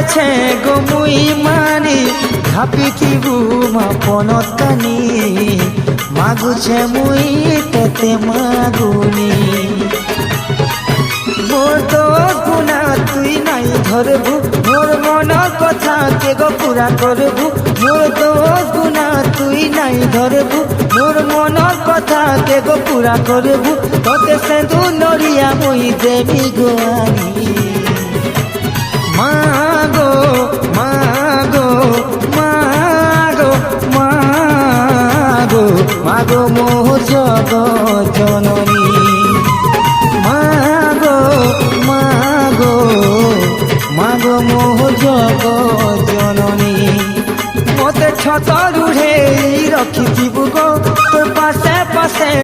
ଅଛେ ଗୋ ମୁଇ ମାନି ଭାବିଥିବୁ ମାପନ କାନି ମାଗୁଛେ ମୁଇ ତେତେ ମାଗୁନି মোর তো গুণা তুই নাই ধরবু মোর মন কথা কে গো পুরা করবু মোর তো গুণা তুই নাই ধরবু মোর মন কথা কে গো পুরা করবু তোতে সেন্দু নড়িয়া মুই দেবি গো আনি মাগো মাগো মাগো মাগো মাগো মোর জগ জননী মাগো মাগো মাগো মোহ জগ জননী মতে ছত রুঢ়েই রখিথিবু